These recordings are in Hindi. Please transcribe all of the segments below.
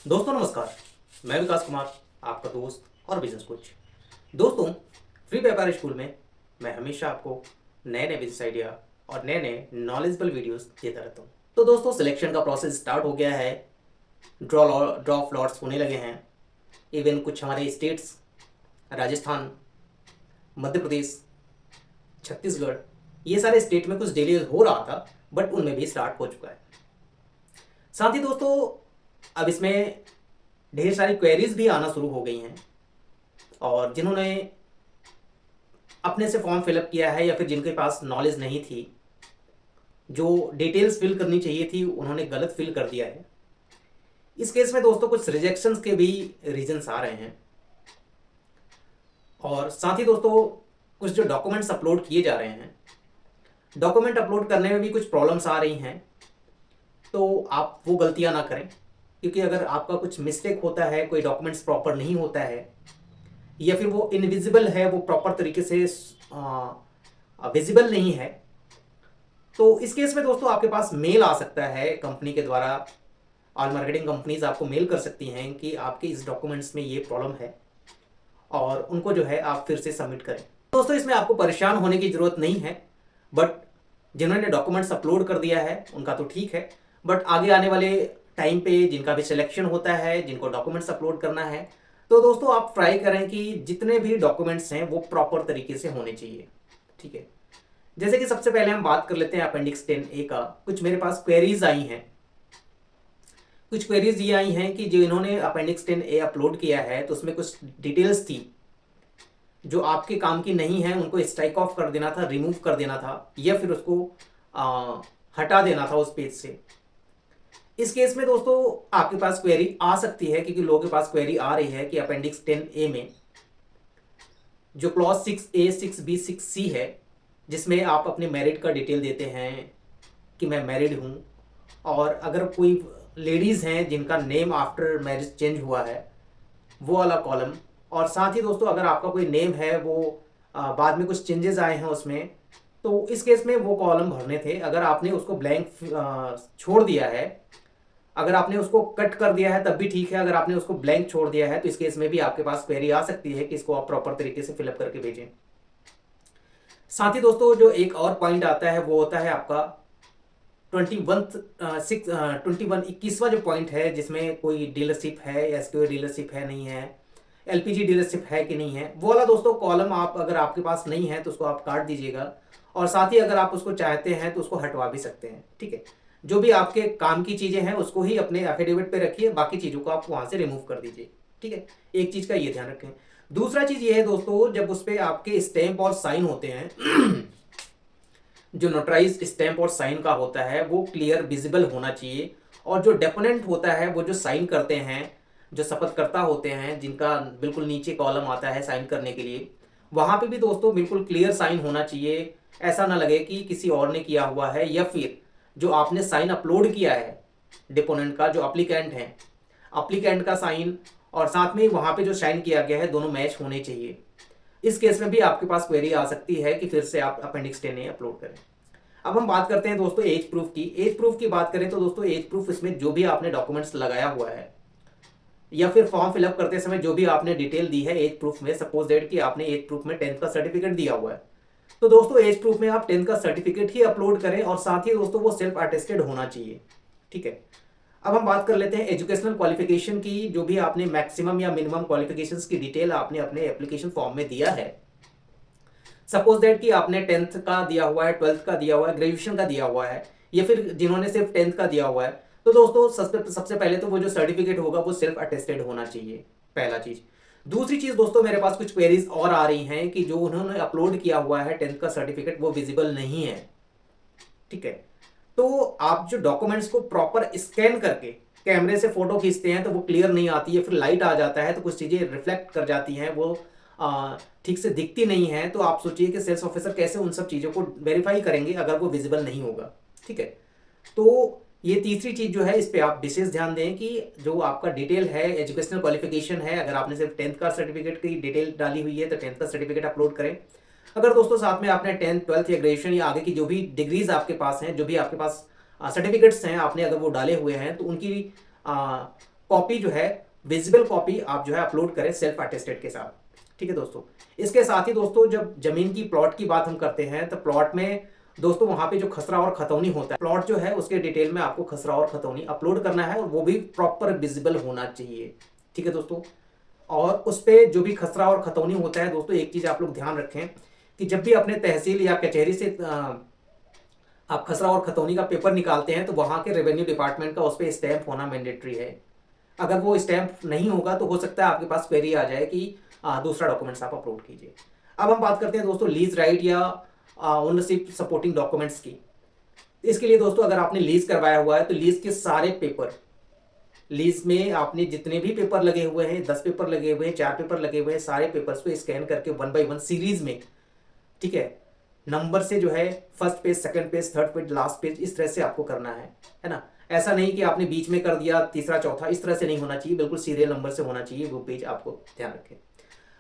दोस्तों नमस्कार। मैं विकास कुमार, आपका दोस्त और बिजनेस कोच। दोस्तों, फ्री व्यापार स्कूल में मैं हमेशा आपको नए नए बिजनेस आइडिया और नए नए नॉलेजेबल वीडियोस देता रहता हूँ। तो दोस्तों, सिलेक्शन का प्रोसेस स्टार्ट हो गया है। ड्रॉ ऑफ लॉट्स होने लगे हैं। इवन कुछ हमारे स्टेट्स, राजस्थान, मध्य प्रदेश, छत्तीसगढ़, ये सारे स्टेट में कुछ डिले हो रहा था, बट उनमें भी स्टार्ट हो चुका है। साथ ही दोस्तों, अब इसमें ढेर सारी क्वेरीज भी आना शुरू हो गई हैं, और जिन्होंने अपने से फॉर्म फिलअप किया है या फिर जिनके पास नॉलेज नहीं थी, जो डिटेल्स फिल करनी चाहिए थी, उन्होंने गलत फिल कर दिया है। इस केस में दोस्तों कुछ रिजेक्शंस के भी रीजंस आ रहे हैं, और साथ ही दोस्तों कुछ जो डॉक्यूमेंट्स अपलोड किए जा रहे हैं, डॉक्यूमेंट अपलोड करने में भी कुछ प्रॉब्लम्स आ रही हैं। तो आप वो गलतियां ना करें, क्योंकि अगर आपका कुछ मिस्टेक होता है, कोई डॉक्यूमेंट्स प्रॉपर नहीं होता है या फिर वो इनविजिबल है, वो प्रॉपर तरीके से विजिबल नहीं है, तो इस केस में दोस्तों आपके पास मेल आ सकता है कंपनी के द्वारा। ऑल मार्केटिंग कंपनीज आपको मेल कर सकती हैं कि आपके इस डॉक्यूमेंट्स में ये प्रॉब्लम है, और उनको जो है आप फिर से सबमिट करें। दोस्तों, इसमें आपको परेशान होने की ज़रूरत नहीं है, बट जिन्होंने डॉक्यूमेंट्स अपलोड कर दिया है उनका तो ठीक है, बट आगे आने वाले टाइम पे जिनका भी सिलेक्शन होता है, जिनको डॉक्यूमेंट्स अपलोड करना है, तो दोस्तों आप ट्राई करें कि जितने भी डॉक्यूमेंट्स हैं वो प्रॉपर तरीके से होने चाहिए। ठीक है। जैसे कि सबसे पहले हम बात कर लेते हैं अपेंडिक्स 10A का। कुछ मेरे पास क्वेरीज आई हैं। कुछ क्वेरीज ये आई हैं कि जो इन्होंने अपेंडिक्स 10A अपलोड किया है, तो उसमें कुछ डिटेल्स थी जो आपके काम की नहीं है, उनको स्ट्राइक ऑफ कर देना था, रिमूव कर देना था, या फिर उसको हटा देना था उस पेज से। इस केस में दोस्तों आपके पास क्वेरी आ सकती है, क्योंकि लोगों के पास क्वेरी आ रही है कि अपेंडिक्स 10A में जो क्लॉज 6A 6B 6C है, जिसमें आप अपने मैरिड का डिटेल देते हैं कि मैं मैरिड हूँ, और अगर कोई लेडीज़ हैं जिनका नेम आफ्टर मैरिज चेंज हुआ है, वो वाला कॉलम। और साथ ही दोस्तों अगर आपका कोई नेम है वो बाद में कुछ चेंजेस आए हैं उसमें, तो इस केस में वो कॉलम भरने थे। अगर आपने उसको ब्लैंक छोड़ दिया है, अगर आपने उसको कट कर दिया है तब भी ठीक है, अगर आपने उसको ब्लैंक छोड़ दिया है तो इस केस में भी आपके पास क्वेरी आ सकती है कि इसको आप प्रॉपर तरीके से फिलअप करके भेजें। साथ ही दोस्तों जो एक और पॉइंट आता है वो होता है आपका 21वां जो पॉइंट है, जिसमें कोई डीलरशिप है या कोई डीलरशिप है नहीं है, एलपीजी डीलरशिप है कि नहीं है, वो वाला दोस्तों कॉलम आप अगर आपके पास नहीं है तो उसको आप काट दीजिएगा। और साथ ही अगर आप उसको चाहते हैं तो उसको हटवा भी सकते हैं। ठीक है। जो भी आपके काम की चीज़ें हैं उसको ही अपने एफिडेविट पे रखिए, बाकी चीज़ों को आप वहाँ से रिमूव कर दीजिए। ठीक है। एक चीज़ का ये ध्यान रखें। दूसरा चीज़ ये है दोस्तों, जब उस पर आपके स्टैंप और साइन होते हैं जो नोटराइज स्टैंप और साइन का होता है वो क्लियर विजिबल होना चाहिए। और जो डेपोनेंट होता है, वो जो साइन करते हैं, जो शपथकर्ता होते हैं, जिनका बिल्कुल नीचे कॉलम आता है साइन करने के लिए, वहां पे भी दोस्तों बिल्कुल क्लियर साइन होना चाहिए। ऐसा ना लगे कि किसी और ने किया हुआ है, या फिर जो आपने साइन अपलोड किया है डिपोनेंट का, जो अप्लीकेंट है, अप्लीकेंट का साइन और साथ में वहां पे जो साइन किया गया है, दोनों मैच होने चाहिए। इस केस में भी आपके पास क्वेरी आ सकती है कि फिर से आप अपेंडिक्स 10A अपलोड करें। अब हम बात करते हैं दोस्तों एज प्रूफ की। एज प्रूफ की बात करें तो दोस्तों एज प्रूफ, इसमें जो भी आपने डॉक्यूमेंट्स लगाया हुआ है या फिर फॉर्म फिलअप करते समय जो भी आपने डिटेल दी है एज प्रूफ में, सपोज दैट कि आपने एज प्रूफ में 10th का सर्टिफिकेट दिया हुआ है, तो दोस्तों एज प्रूफ में आप 10th का सर्टिफिकेट ही अपलोड करें, और साथ ही दोस्तों वो सेल्फ अटेस्टेड होना चाहिए। ठीक है। अब हम बात कर लेते हैं एजुकेशनल क्वालिफिकेशन की। जो भी आपने मैक्सिमम या मिनिमम क्वालिफिकेशंस की डिटेल आपने अपने एप्लीकेशन फॉर्म में दिया है, सपोज दैट कि आपने 10th का दिया हुआ है, 12th का दिया हुआ है, ग्रेजुएशन का दिया हुआ है, या फिर जिन्होंने सिर्फ 10th का दिया हुआ है, तो दोस्तों सबसे पहले तो वो जो सर्टिफिकेट होगा वो सेल्फ अटेस्टेड होना चाहिए, पहला चीज। दूसरी चीज दोस्तों, मेरे पास कुछ क्वेरीज और आ रही हैं कि जो उन्होंने अपलोड किया हुआ है 10th का सर्टिफिकेट, वो विजिबल नहीं है। ठीक है। तो आप जो डॉक्यूमेंट्स को प्रॉपर स्कैन करके कैमरे से फोटो खींचते हैं तो वो क्लियर नहीं आती है, फिर लाइट आ जाता है तो कुछ चीजें रिफ्लेक्ट कर जाती हैं, वो ठीक से दिखती नहीं है। तो आप सोचिए कि सेल्स ऑफिसर कैसे उन सब चीज़ों को वेरीफाई करेंगे अगर वो विजिबल नहीं होगा। ठीक है। तो ये तीसरी चीज़ जो है, इस पे आप विशेष ध्यान दें कि जो आपका डिटेल है, एजुकेशनल क्वालिफिकेशन है, अगर आपने सिर्फ 10th का सर्टिफिकेट की डिटेल डाली हुई है तो 10th का सर्टिफिकेट अपलोड करें। अगर दोस्तों साथ में आपने 10th 12th या ग्रेजुएशन या आगे की जो भी डिग्रीज आपके पास हैं, जो भी आपके पास सर्टिफिकेट्स हैं आपने अगर वो डाले हुए हैं, तो उनकी कॉपी जो है, विजिबल कॉपी आप जो है अपलोड करें सेल्फ अटेस्टेड के साथ। ठीक है दोस्तों, इसके साथ ही दोस्तों जब जमीन की प्लॉट की बात हम करते हैं तो प्लॉट में दोस्तों वहां पे जो खसरा और खतौनी होता है, प्लॉट जो है उसके डिटेल में आपको खसरा और खतौनी अपलोड करना है और वो भी प्रॉपर विजिबल होना चाहिए। ठीक है दोस्तों, और उस पर जो भी खसरा और खतौनी होता है दोस्तों, एक चीज आप लोग ध्यान रखें कि जब भी अपने तहसील या कचहरी से आप खसरा और खतौनी का पेपर निकालते हैं तो वहां के रेवेन्यू डिपार्टमेंट का उस पर स्टैंप होना मैंडेटरी है। अगर वो स्टैंप नहीं होगा तो हो सकता है आपके पास क्वेरी आ जाए कि दूसरा डॉक्यूमेंट्स आप अपलोड कीजिए। अब हम बात करते हैं दोस्तों लीज राइट या ओनरशिप सपोर्टिंग डॉक्यूमेंट्स की। इसके लिए दोस्तों अगर आपने लीज करवाया हुआ है तो लीज के सारे पेपर, लीज में आपने जितने भी पेपर लगे हुए हैं, 10 पेपर लगे हुए हैं, 4 पेपर लगे हुए हैं, सारे पेपर्स को स्कैन करके 1 बाय 1 सीरीज में, ठीक है, नंबर से जो है first page, second page, third page, last page, इस तरह से आपको करना है ना। ऐसा नहीं कि आपने बीच में कर दिया तीसरा चौथा, इस तरह से नहीं होना चाहिए, बिल्कुल सीरियल नंबर से होना चाहिए वो पेज, आपको ध्यान रखें।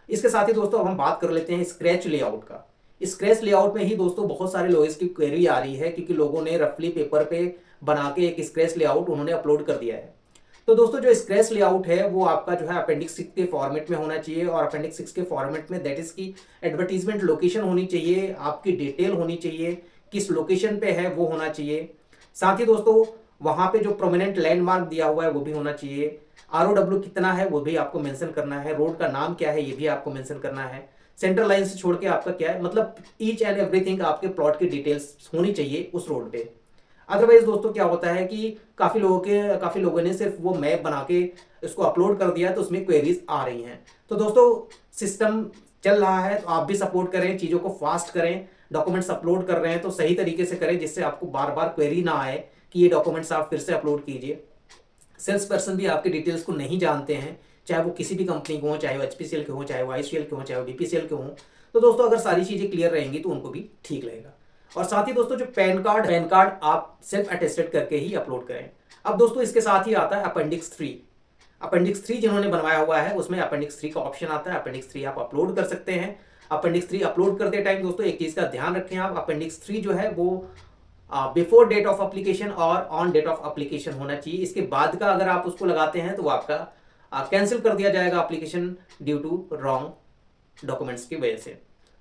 इसके साथ ही दोस्तों अब हम बात कर लेते हैं स्क्रैच लेआउट का। स्क्रैच लेआउट में ही दोस्तों बहुत सारे लोगों की क्वेरी आ रही है क्योंकि लोगों ने रफली पेपर पे बना के एक स्क्रैच लेआउट उन्होंने अपलोड कर दिया है। तो दोस्तों जो स्क्रैच लेआउट है वो आपका जो है अपेंडिक्स 6 के फॉर्मेट में होना चाहिए, और अपेंडिक्स 6 के फॉर्मेट में दैट इज की एडवर्टीजमेंट लोकेशन होनी चाहिए, आपकी डिटेल होनी चाहिए, किस लोकेशन पे है वो होना चाहिए। साथ ही दोस्तों वहां पे जो प्रोमिनेंट लैंडमार्क दिया हुआ है वो भी होना चाहिए, ROW कितना है वो भी आपको मेंशन करना है, रोड का नाम क्या है ये भी आपको मेंशन करना है, सेंट्रल लाइन से छोड़ के आपका क्या है, मतलब ईच एंड एवरीथिंग आपके प्लॉट की डिटेल्स होनी चाहिए उस रोड पे। अदरवाइज दोस्तों क्या होता है कि काफी लोगों ने सिर्फ वो मैप बना के इसको अपलोड कर दिया तो उसमें क्वेरीज आ रही हैं। तो दोस्तों सिस्टम चल रहा है तो आप भी सपोर्ट करें, चीजों को फास्ट करें, डॉक्यूमेंट्स अपलोड कर रहे हैं तो सही तरीके से करें जिससे आपको बार बार क्वेरी ना आए कि ये डॉक्यूमेंट्स आप फिर से अपलोड कीजिए। सेल्स पर्सन भी आपके डिटेल्स को नहीं जानते हैं, चाहे वो किसी भी कंपनी को हो, चाहे वो HPCL के हो, चाहे वो ICL के हो, चाहे वो BPCL के हो। तो दोस्तों अगर सारी चीजें क्लियर रहेंगी तो उनको भी ठीक रहेगा। और साथ ही दोस्तों जो पैन कार्ड आप सेल्फ अटेस्टेड करके ही अपलोड करें। अब दोस्तों इसके साथ ही आता है अपेंडिक्स 3। अपेंडिक्स 3 जिन्होंने बनवाया हुआ है उसमें अपेंडिक्स 3 का ऑप्शन आता है, अपेंडिक्स 3 आप अपलोड कर सकते हैं। अपेंडिक्स 3 अपलोड करते टाइम दोस्तों एक चीज का ध्यान रखें आप, अपेंडिक्स 3 जो है वो बिफोर डेट ऑफ एप्लीकेशन और ऑन डेट ऑफ एप्लीकेशन होना चाहिए। इसके बाद का अगर आप उसको लगाते हैं तो वो आपका कैंसिल कर दिया जाएगा application due to wrong documents की वजह से।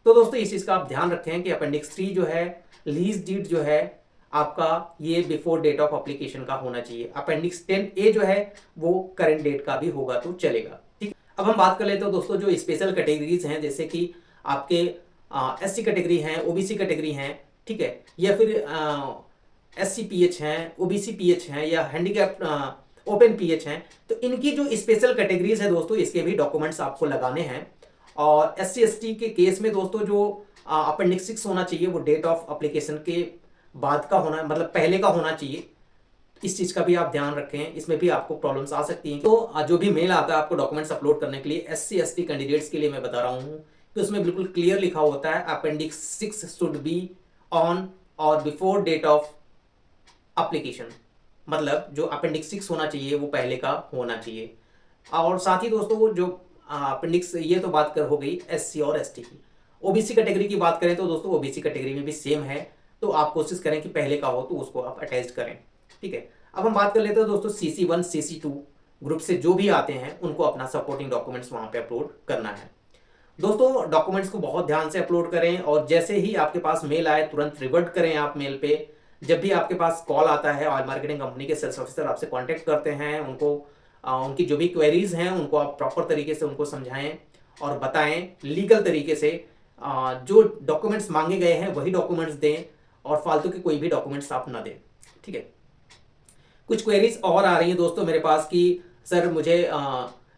तो दोस्तों इस चीज का आप ध्यान रखें कि अपेंडिक्स 3 जो है लीज डीड जो है आपका ये बिफोर डेट ऑफ एप्लीकेशन का होना चाहिए। अपेंडिक्स 10A जो है वो करंट डेट का भी होगा तो चलेगा। ठीक, अब हम बात कर लेते हैं दोस्तों जो स्पेशल कैटेगरीज हैं, जैसे कि आपके SC कैटेगरी हैं, OBC कैटेगरी हैं, ठीक है, या फिर SCPH हैं, OBC PH हैं, या हैंडीकैप ओपन PH हैं। तो इनकी जो स्पेशल कैटेगरीज है दोस्तों इसके भी डॉक्यूमेंट्स आपको लगाने हैं। और SC ST के केस में दोस्तों जो अपेंडिक्स 6 होना चाहिए वो डेट ऑफ एप्लीकेशन के बाद का होना, मतलब पहले का होना चाहिए। इस चीज का भी आप ध्यान रखें, इसमें भी आपको प्रॉब्लम्स आ सकती हैं। तो जो भी मेल आता है आपको डॉक्यूमेंट्स अपलोड करने के लिए SC ST कैंडिडेट्स के लिए मैं बता रहा हूँ कि उसमें बिल्कुल क्लियर लिखा होता है अपेंडिक्स 6 शुड बी ऑन और बिफोर डेट ऑफ एप्लीकेशन, मतलब जो अपेंडिक्स 6 होना चाहिए वो पहले का होना चाहिए। और साथ ही दोस्तों वो जो अपेंडिक्स, ये तो बात कर हो गई SC और ST की। OBC कैटेगरी की बात करें तो दोस्तों OBC कैटेगरी में भी सेम है, तो आप कोशिश करें कि पहले का हो तो उसको आप अटैच करें। ठीक है, अब हम बात कर लेते हैं दोस्तों CC1 CC2 ग्रुप से जो भी आते हैं उनको अपना सपोर्टिंग डॉक्यूमेंट्स वहां पे अपलोड करना है। दोस्तों डॉक्यूमेंट्स को बहुत ध्यान से अपलोड करें और जैसे ही आपके पास मेल आए तुरंत रिवर्ट करें आप मेल पे। जब भी आपके पास कॉल आता है, ऑयल मार्केटिंग कंपनी के सेल्स ऑफिसर आपसे कांटेक्ट करते हैं, उनको उनकी जो भी क्वेरीज हैं उनको आप प्रॉपर तरीके से उनको समझाएं और बताएं लीगल तरीके से। जो डॉक्यूमेंट्स मांगे गए हैं वही डॉक्यूमेंट्स दें और फालतू के कोई भी डॉक्यूमेंट्स आप ना दें। ठीक है, कुछ क्वेरीज और आ रही हैं दोस्तों मेरे पास कि सर मुझे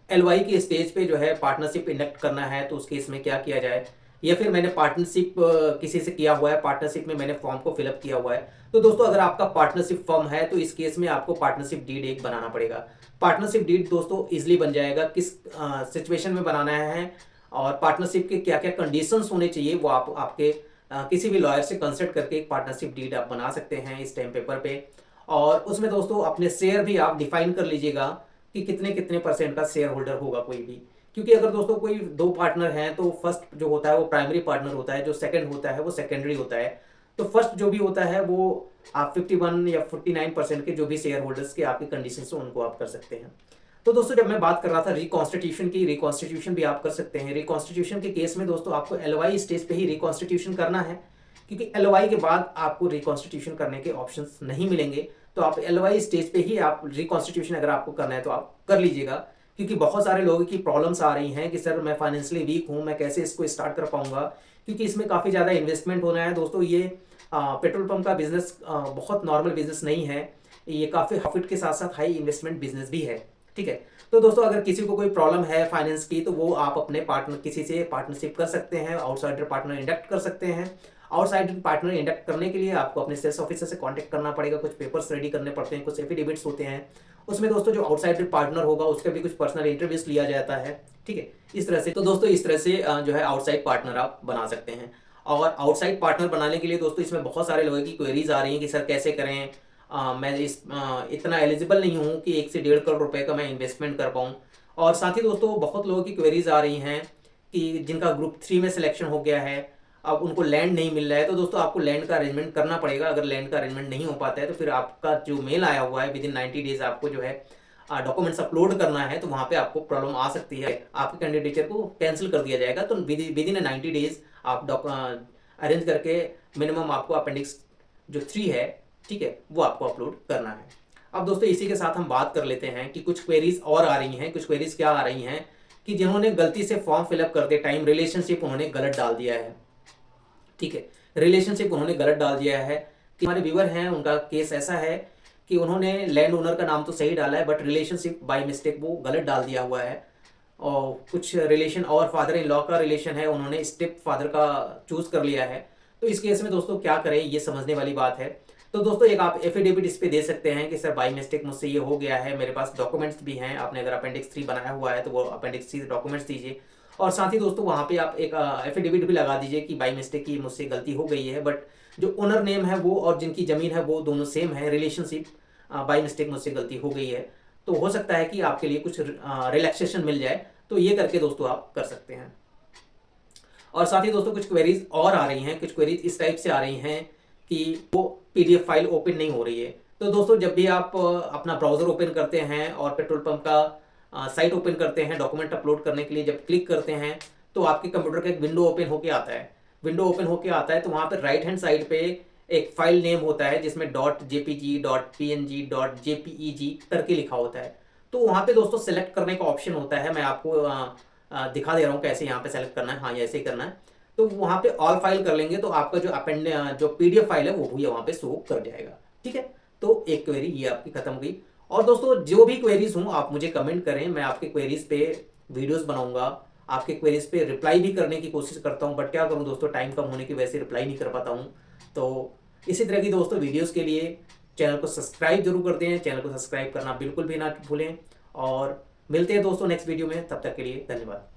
LY के स्टेज पे जो है पार्टनरशिप इंडक्ट करना है तो उस केस में क्या किया जाए, या फिर मैंने पार्टनरशिप किसी से किया हुआ है, पार्टनरशिप में मैंने फॉर्म को फिलअप किया हुआ है। तो दोस्तों अगर आपका पार्टनरशिप फॉर्म है तो इस केस में आपको पार्टनरशिप डीड एक बनाना पड़ेगा। पार्टनरशिप डीड दोस्तों इजिली बन जाएगा, किस सिचुएशन में बनाना है और पार्टनरशिप के क्या क्या कंडीशंस होने चाहिए वो आप आपके किसी भी लॉयर से कंसल्ट करके एक पार्टनरशिप डीड आप बना सकते हैं इस टाइम पेपर पे। और उसमें दोस्तों अपने शेयर भी आप डिफाइन कर लीजिएगा कि कितने कितने % का शेयर होल्डर होगा कोई भी, क्योंकि अगर दोस्तों कोई 2 पार्टनर हैं तो फर्स्ट जो होता है वो प्राइमरी पार्टनर होता है, जो सेकंड होता है वो सेकेंडरी होता है। तो फर्स्ट जो भी होता है वो आप 51 या 49% के जो भी शेयर होल्डर्स के आपके कंडीशन से उनको आप कर सकते हैं। तो दोस्तों जब मैं बात कर रहा था रिकॉन्स्टिट्यूशन की, रिकॉन्स्टिट्यूशन भी आप कर सकते हैं। रिकॉन्स्टिट्यूशन के केस में दोस्तों आपको एलओआई स्टेज पे ही रिकॉन्स्टिट्यूशन करना है, क्योंकि एलओआई के बाद आपको रिकॉन्स्टिट्यूशन करने के ऑप्शंस नहीं मिलेंगे। तो आप एलओआई स्टेज पे ही आप रिकॉन्स्टिट्यूशन अगर आपको करना है तो आप कर लीजिएगा, क्योंकि बहुत सारे लोगों की प्रॉब्लम्स आ रही हैं कि सर मैं फाइनेंशियली वीक हूँ, मैं कैसे इसको स्टार्ट कर पाऊंगा, क्योंकि इसमें काफ़ी ज़्यादा इन्वेस्टमेंट होना है दोस्तों। ये पेट्रोल पंप का बिजनेस बहुत नॉर्मल बिजनेस नहीं है, ये काफ़ी प्रॉफिट के साथ साथ हाई इन्वेस्टमेंट बिजनेस भी है, ठीक है। तो दोस्तों अगर किसी को कोई प्रॉब्लम है फाइनेंस की, तो वो आप अपने पार्टनर किसी से पार्टनरशिप कर सकते हैं, आउटसाइडर पार्टनर इंडक्ट कर सकते हैं। आउटसाइडर पार्टनर इंडक्ट करने के लिए आपको अपने सेल्स ऑफिसर से कांटेक्ट करना पड़ेगा, कुछ पेपर्स रेडी करने पड़ते हैं, कुछ एफिडेविट्स होते हैं। उसमें दोस्तों जो आउटसाइडर पार्टनर होगा उसका भी कुछ पर्सनल इंटरव्यूज लिया जाता है, ठीक है। इस तरह से तो दोस्तों इस तरह से जो है आउटसाइड पार्टनर आप बना सकते हैं। और आउटसाइड पार्टनर बनाने के लिए दोस्तों इसमें बहुत सारे लोगों की क्वेरीज आ रही हैं कि सर कैसे करें, मैं इतना एलिजिबल नहीं हूँ कि 1 से 1.5 करोड़ रुपए का मैं इन्वेस्टमेंट कर पाऊँ। और साथ ही दोस्तों बहुत लोगों की क्वेरीज आ रही हैं कि जिनका ग्रुप 3 में सिलेक्शन हो गया है, अब उनको लैंड नहीं मिल रहा है। तो दोस्तों आपको लैंड का अरेंजमेंट करना पड़ेगा। अगर लैंड का अरेंजमेंट नहीं हो पाता है तो फिर आपका जो मेल आया हुआ है विदिन 90 डेज आपको जो है डॉक्यूमेंट्स अपलोड करना है, तो वहाँ पे आपको प्रॉब्लम आ सकती है, आपके कैंडिडेचर को कैंसिल कर दिया जाएगा। तो विदिन 90 डेज आप अरेंज करके मिनिमम आपको अपेंडिक्स जो 3 है, ठीक है, वो आपको अपलोड करना है। अब दोस्तों इसी के साथ हम बात कर लेते हैं कि कुछ क्वेरीज और आ रही हैं। कुछ क्वेरीज क्या आ रही हैं कि जिन्होंने गलती से फॉर्म फिलअप करते टाइम रिलेशनशिप उन्होंने गलत डाल दिया है, ठीक है, रिलेशनशिप उन्होंने गलत डाल दिया है। कि हमारे व्यूअर हैं उनका केस ऐसा है कि उन्होंने लैंड ओनर का नाम तो सही डाला है बट रिलेशनशिप बाय मिस्टेक वो गलत डाल दिया हुआ है। और कुछ रिलेशन और फादर इन लॉ का रिलेशन है, उन्होंने स्टेप फादर का चूज कर लिया है। तो इस केस में दोस्तों क्या करें, ये समझने वाली बात है। तो दोस्तों एक आप एफिडेविट इस पे दे सकते हैं कि सर बाय मिस्टेक मुझसे ये हो गया है, मेरे पास डॉक्यूमेंट्स भी हैं। आपने अगर अपेंडिक्स 3 बनाया हुआ है तो वो अपेंडिक्स 3 डॉक्यूमेंट्स दीजिए। और साथ ही दोस्तों वहाँ पे आप एक एफिडेविट भी लगा दीजिए कि बाय मिस्टेक की मुझसे गलती हो गई है, बट जो ओनर नेम है वो और जिनकी ज़मीन है वो दोनों सेम है। रिलेशनशिप बाय मिस्टेक मुझसे गलती हो गई है, तो हो सकता है कि आपके लिए कुछ रिलैक्सेशन मिल जाए। तो ये करके दोस्तों आप कर सकते हैं। और साथ ही दोस्तों कुछ क्वेरीज और आ रही हैं। कुछ क्वेरीज इस टाइप से आ रही हैं कि वो पीडीएफ फाइल ओपन नहीं हो रही है। तो दोस्तों जब भी आप अपना ब्राउजर ओपन करते हैं और पेट्रोल पंप का साइट ओपन करते हैं डॉक्यूमेंट अपलोड करने के लिए, जब क्लिक करते हैं तो आपके कंप्यूटर का एक विंडो ओपन होके आता है। विंडो ओपन होके आता है तो वहाँ पर राइट हैंड साइड पे एक फाइल नेम होता है जिसमें .jpg .png .jpeg करके लिखा होता है। तो वहाँ पे दोस्तों सेलेक्ट करने का ऑप्शन होता है। मैं आपको दिखा दे रहा हूँ कैसे यहाँ पे सेलेक्ट करना है। हाँ, ऐसे ही करना है। तो वहाँ पे ऑल फाइल कर लेंगे तो आपका जो पीडीएफ फाइल है वो भी वहाँ पे शो कर जाएगा, ठीक है। तो एक क्वेरी ये आपकी खत्म हो गई। और दोस्तों जो भी क्वेरीज हूँ आप मुझे कमेंट करें, मैं आपके क्वेरीज पे वीडियोस बनाऊंगा, आपके क्वेरीज पे रिप्लाई भी करने की कोशिश करता हूँ। बट क्या करूँ दोस्तों, टाइम कम होने की वजह से रिप्लाई नहीं कर पाता हूँ। तो इसी तरह की दोस्तों वीडियोस के लिए चैनल को सब्सक्राइब जरूर कर दें। चैनल को सब्सक्राइब करना बिल्कुल भी ना भूलें। और मिलते हैं दोस्तों नेक्स्ट वीडियो में, तब तक के लिए धन्यवाद।